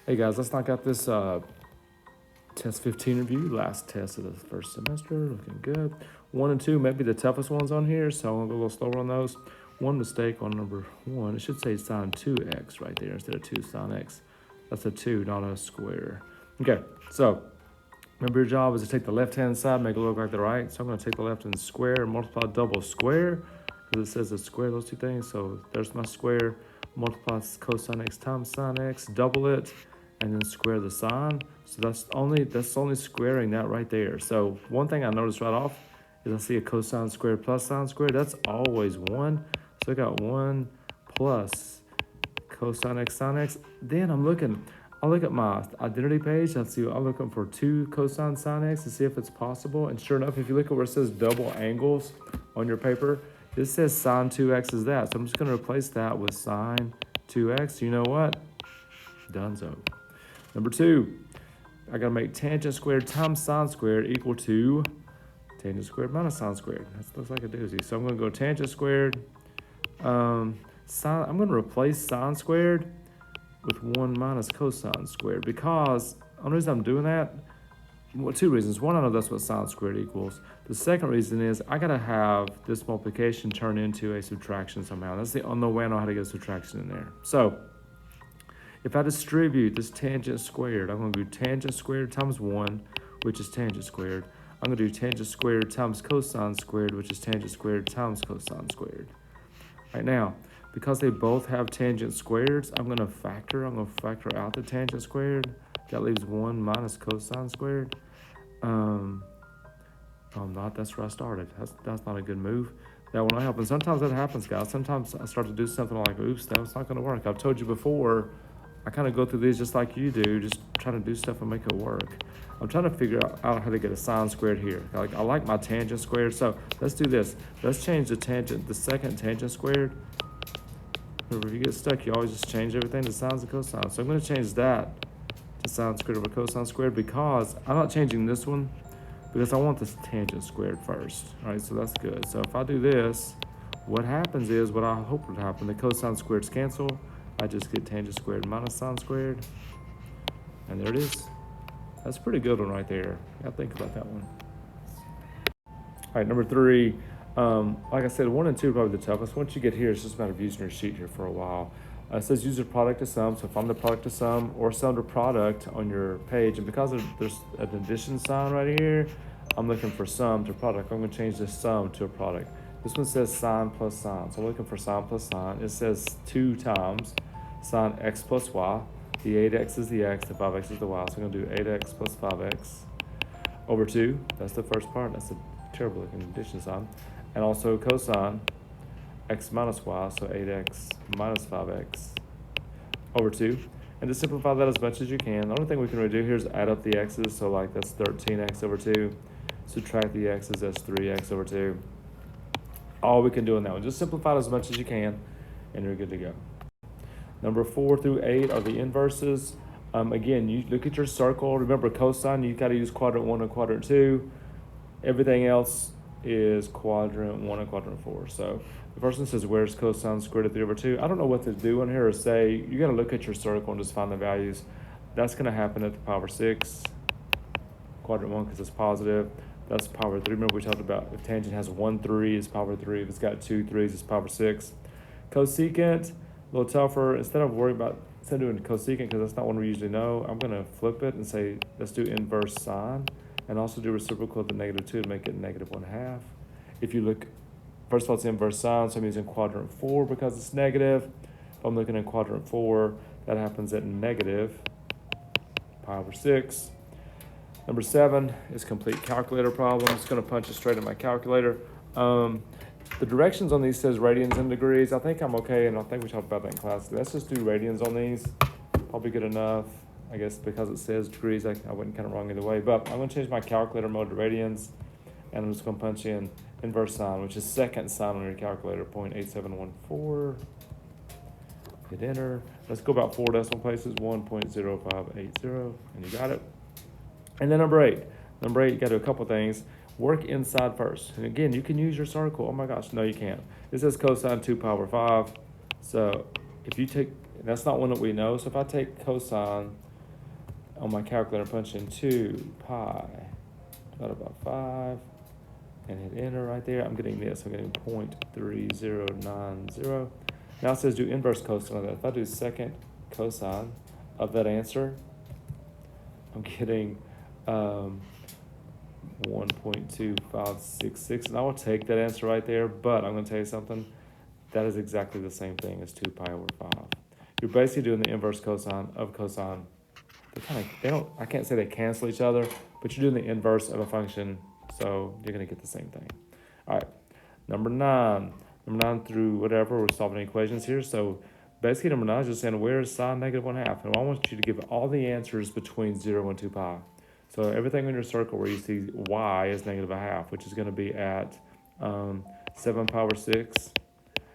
Hey guys, let's knock out this test 15 review. Last test of the first semester, looking good. 1 and 2 might be the toughest ones on here, so I'm gonna go a little slower on those. One mistake on number 1, it should say sine 2x right there instead of 2 sine x. That's a 2, not a square. Okay, so remember your job is to take the left-hand side, make it look like the right. So I'm gonna take the left and square and multiply double square, because it says to square those two things. So there's my square, multiply cosine x times sine x, double it, and then square the sine. So that's only squaring that right there. So one thing I noticed right off is I see a cosine squared plus sine squared. That's always 1. So I got 1 plus cosine x sine x. Then I look at my identity page. I'm looking for 2 cosine sine x to see if it's possible. And sure enough, if you look at where it says double angles on your paper, this says sine 2x is that. So I'm just going to replace that with sine 2x. You know what? Donezo. Number 2, I got to make tangent squared times sine squared equal to tangent squared minus sine squared. That looks like a doozy. So I'm going to go tangent squared. I'm going to replace sine squared with 1 minus cosine squared, because the only reason I'm doing that, well, 2 reasons. One, I know that's what sine squared equals. The second reason is I gotta have this multiplication turn into a subtraction somehow. That's the only way I know how to get a subtraction in there. So if I distribute this tangent squared, I'm gonna do tangent squared times 1, which is tangent squared. I'm gonna do tangent squared times cosine squared, which is tangent squared times cosine squared. Right now, because they both have tangent squareds, I'm going to factor out the tangent squared. That leaves 1 minus cosine squared. I'm not. That's where I started. That's not a good move. That will not help. And sometimes that happens, guys. Sometimes I start to do something like, oops, that's not going to work. I've told you before, I kind of go through these just like you do, just trying to do stuff and make it work. I'm trying to figure out how to get a sine squared here. I like my tangent squared, so let's do this. Let's change the second tangent squared. Remember, if you get stuck, you always just change everything to sines and cosines. So I'm going to change that to sine squared over cosine squared, because I'm not changing this one because I want this tangent squared first. All right, so that's good. So if I do this, what happens is what I hope would happen. The cosine squareds cancel. I just get tangent squared minus sine squared. And there it is. That's a pretty good one right there. You gotta think about that one. All right, number 3. Like I said, 1 and 2 are probably the toughest. Once you get here, it's just a matter of using your sheet here for a while. It says use the product to sum. So if I'm the product to sum or sum to product on your page, and because there's an addition sign right here, I'm looking for sum to product. I'm going to change this sum to a product. This one says sine plus sine. So I'm looking for sine plus sine. It says 2 times sine x plus y. The 8x is the x, the 5x is the y. So I'm going to do 8x plus 5x over 2. That's the first part. That's a terrible looking addition sign. And also cosine x minus y, so 8x minus 5x over 2. And to simplify that as much as you can, the only thing we can really do here is add up the x's. So like that's 13x over 2. Subtract the x's, that's 3x over 2. All we can do in that one. Just simplify it as much as you can, and you're good to go. Number 4 through 8 are the inverses. Again, you look at your circle. Remember cosine, you got to use quadrant 1 and quadrant 2. Everything else is quadrant 1 and quadrant 4. So the first one says, where's cosine squared of 3 over 2? I don't know what to do in here or say. You got to look at your circle and just find the values. That's going to happen at the power 6. Quadrant 1 because it's positive. That's power 3. Remember we talked about if tangent has 1 3, it's power 3. If it's got 2 3s, it's power 6. Cosecant, a little tougher. Instead of doing cosecant, because that's not one we usually know, I'm going to flip it and say, let's do inverse sine. And also do reciprocal of the -2 to make it -1/2. If you look, first of all, it's inverse sine, so I'm using quadrant 4 because it's negative. If I'm looking at quadrant 4, that happens at negative power 6. Number 7 is complete calculator problem. I'm just going to punch it straight in my calculator. The directions on these says radians and degrees. I think I'm okay, and I think we talked about that in class. Let's just do radians on these. Probably good enough. I guess because it says degrees, I went kind of wrong either way. But I'm going to change my calculator mode to radians, and I'm just going to punch in inverse sine, which is second sine on your calculator, 0.8714. Hit enter. Let's go about 4 decimal places, 1.0580, and you got it. And then number 8. Number 8, you got to do a couple things. Work inside first. And again, you can use your circle. Oh my gosh, no, you can't. It says cosine 2 power 5. So if you take, that's not one that we know. So if I take cosine on my calculator, punch in 2 pi divided by 5 and hit enter right there. I'm getting this. I'm getting 0.3090. Now it says do inverse cosine of that. If I do second cosine of that answer, I'm getting 1.2566, and I will take that answer right there, but I'm going to tell you something. That is exactly the same thing as 2 pi over 5. You're basically doing the inverse cosine of cosine. I can't say they cancel each other, but you're doing the inverse of a function, so you're going to get the same thing. All right, number 9 through whatever, we're solving equations here. So basically number 9 is just saying where is sine negative 1/2, and I want you to give all the answers between 0 and 2 pi. So everything in your circle where you see y is negative 1/2, which is going to be at 7 pi over 6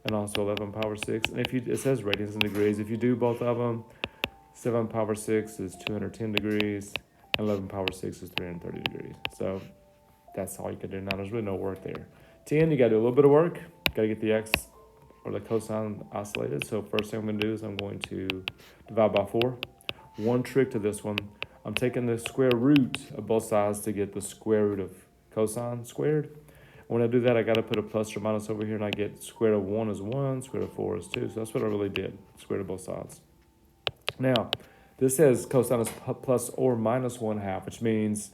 and also 11 pi over 6. And it says radians in degrees. If you do both of them, 7 pi over 6 is 210 degrees, and 11 pi over 6 is 330 degrees. So that's all you can do now. There's really no work there. 10, you got to do a little bit of work. Got to get the x or the cosine isolated. So first thing I'm going to do is I'm going to divide by 4. One trick to this one, I'm taking the square root of both sides to get the square root of cosine squared. When I do that, I got to put a plus or minus over here, and I get square root of 1 is 1, square root of 4 is 2. So that's what I really did, square root of both sides. Now, this says cosine is plus or minus 1/2, which means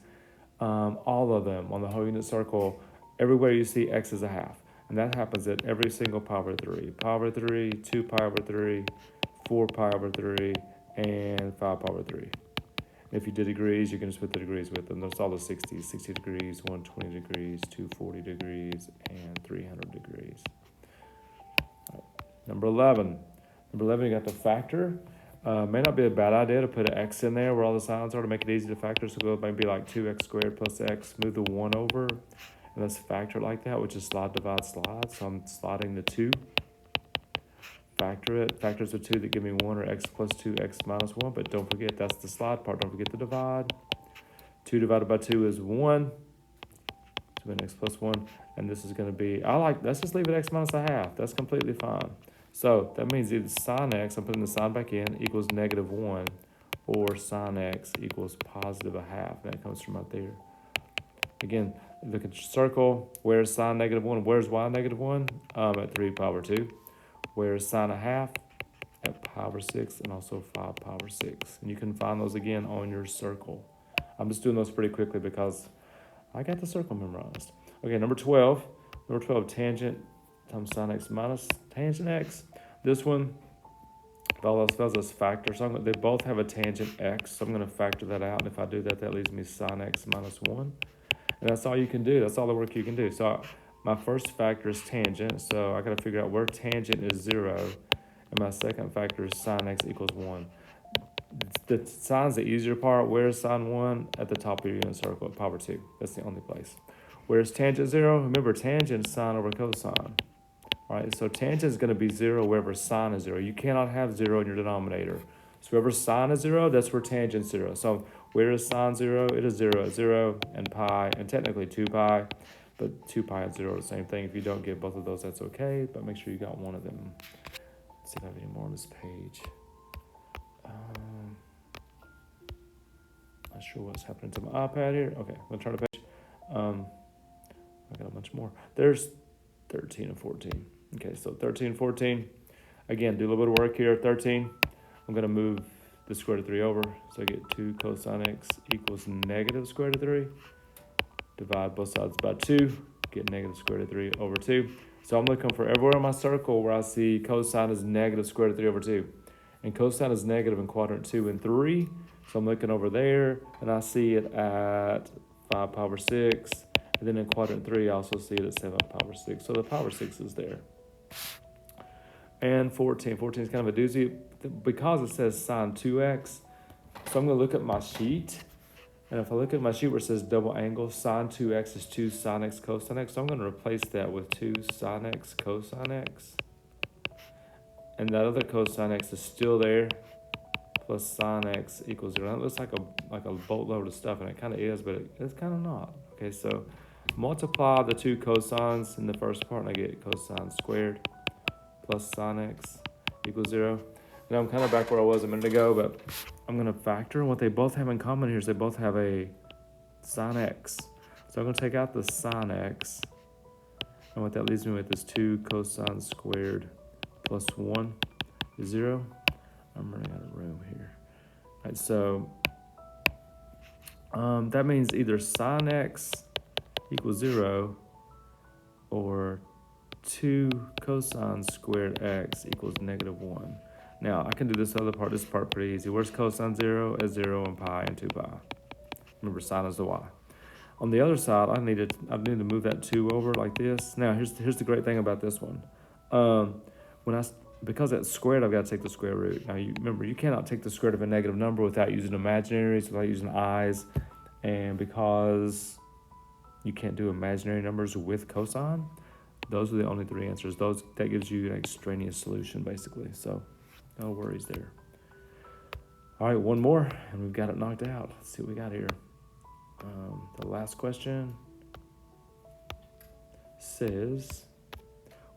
all of them on the whole unit circle, everywhere you see x is a half. And that happens at every single pi over 3. Pi over 3, 2 pi over 3, 4 pi over 3, and 5 pi over 3. If you did degrees, you can just put the degrees with them. There's all the 60s, 60 degrees, 120 degrees, 240 degrees, and 300 degrees. Right. Number 11, you got the factor. May not be a bad idea to put an x in there where all the signs are to make it easy to factor. So it might be like 2x squared plus x, move the 1 over, and let's factor it like that, which is slide, divide, slide. So I'm sliding the 2. Factor it. Factors of 2 that give me 1 or x plus 2, x minus 1. But don't forget, that's the slide part. Don't forget the divide. 2 divided by 2 is 1. So an x plus 1. And this is going to be, let's just leave it x minus 1/2. That's completely fine. So that means either sine x, I'm putting the sign back in, equals negative 1, or sine x equals positive 1/2. That comes from right there. Again, look at your circle. Where's sine negative 1? Where's y negative 1? At 3 pi over 2. Where's sine 1/2? At pi over 6, and also 5 pi over 6. And you can find those again on your circle. I'm just doing those pretty quickly because I got the circle memorized. Okay, number 12. Number 12, tangent times sine x minus tangent x. This one, all else fails, is factor. So they both have a tangent x, so I'm going to factor that out. And if I do that, that leaves me sine x minus 1. And that's all you can do. That's all the work you can do. So my first factor is tangent, so I got to figure out where tangent is 0. And my second factor is sine x equals 1. The sine's the easier part. Where's sine 1? At the top of your unit circle at pi over 2. That's the only place. Where's tangent 0? Remember, tangent is sine over cosine. All right, so tangent is going to be 0 wherever sine is 0. You cannot have 0 in your denominator. So wherever sine is 0, that's where tangent is 0. So where is sine 0? It is 0 at 0 and pi, and technically 2 pi. But 2 pi and 0 are the same thing. If you don't get both of those, that's okay. But make sure you got one of them. Let's see if I have any more on this page. Not sure what's happening to my iPad here. Okay, I'm going to turn the page. I got a bunch more. There's 13 and 14. Okay, so 13 and 14. Again, do a little bit of work here. 13, I'm going to move the square root of 3 over. So I get 2 cosine x equals negative square root of 3. Divide both sides by 2. Get negative square root of 3 over 2. So I'm looking for everywhere in my circle where I see cosine is negative square root of 3 over 2. And cosine is negative in quadrant 2 and 3. So I'm looking over there, and I see it at 5 pi over 6. And then in quadrant 3, I also see it at 7 pi over 6. So the pi over 6 is there. And 14. 14 is kind of a doozy because it says sine 2x. So I'm going to look at my sheet. And if I look at my sheet where it says double angle, sine 2x is 2 sine x cosine x. So I'm going to replace that with 2 sine x cosine x. And that other cosine x is still there. Plus sine x equals 0. That looks like a boatload of stuff, and it kind of is, but it's kind of not. Okay, so multiply the 2 cosines in the first part, and I get cosine squared plus sine x equals 0. Now I'm kind of back where I was a minute ago, but I'm going to factor. And what they both have in common here is they both have a sine x. So I'm going to take out the sine x. And what that leaves me with is 2 cosine squared plus 1 is 0. I'm running out of room here. All right, so that means either sine x equals 0 or 2 cosine squared x equals -1. Now, I can do this part pretty easy. Where's cosine 0? As 0 and pi and 2 pi. Remember, sine is the y. On the other side, I need to move that 2 over like this. Now, here's the great thing about this one. Because it's squared, I've got to take the square root. Now, remember, you cannot take the square root of a negative number without using imaginaries, without using i's. And because you can't do imaginary numbers with cosine, those are the only 3 answers. That gives you an extraneous solution, basically. So no worries there. All right, one more, and we've got it knocked out. Let's see what we got here. The last question says,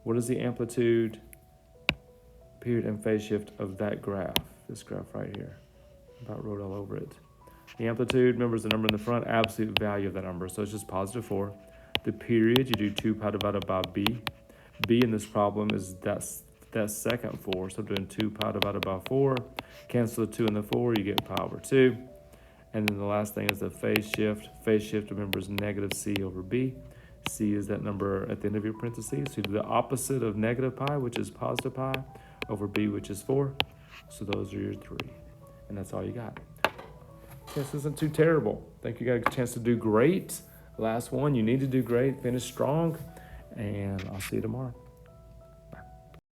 what is the amplitude, period, and phase shift of that graph? This graph right here. About wrote all over it. The amplitude, remember, is the number in the front, absolute value of that number, so it's just +4. The period, you do 2 pi divided by b. B in this problem is that second 4, so I'm doing 2 pi divided by 4. Cancel the 2 and the 4, you get pi over 2. And then the last thing is the phase shift. Phase shift, remember, is -c over b. C is that number at the end of your parentheses. So you do the opposite of negative pi, which is positive pi, over b, which is 4. So those are your 3. And that's all you got. This isn't too terrible. I think you got a chance to do great. Last one, you need to do great. Finish strong. And I'll see you tomorrow.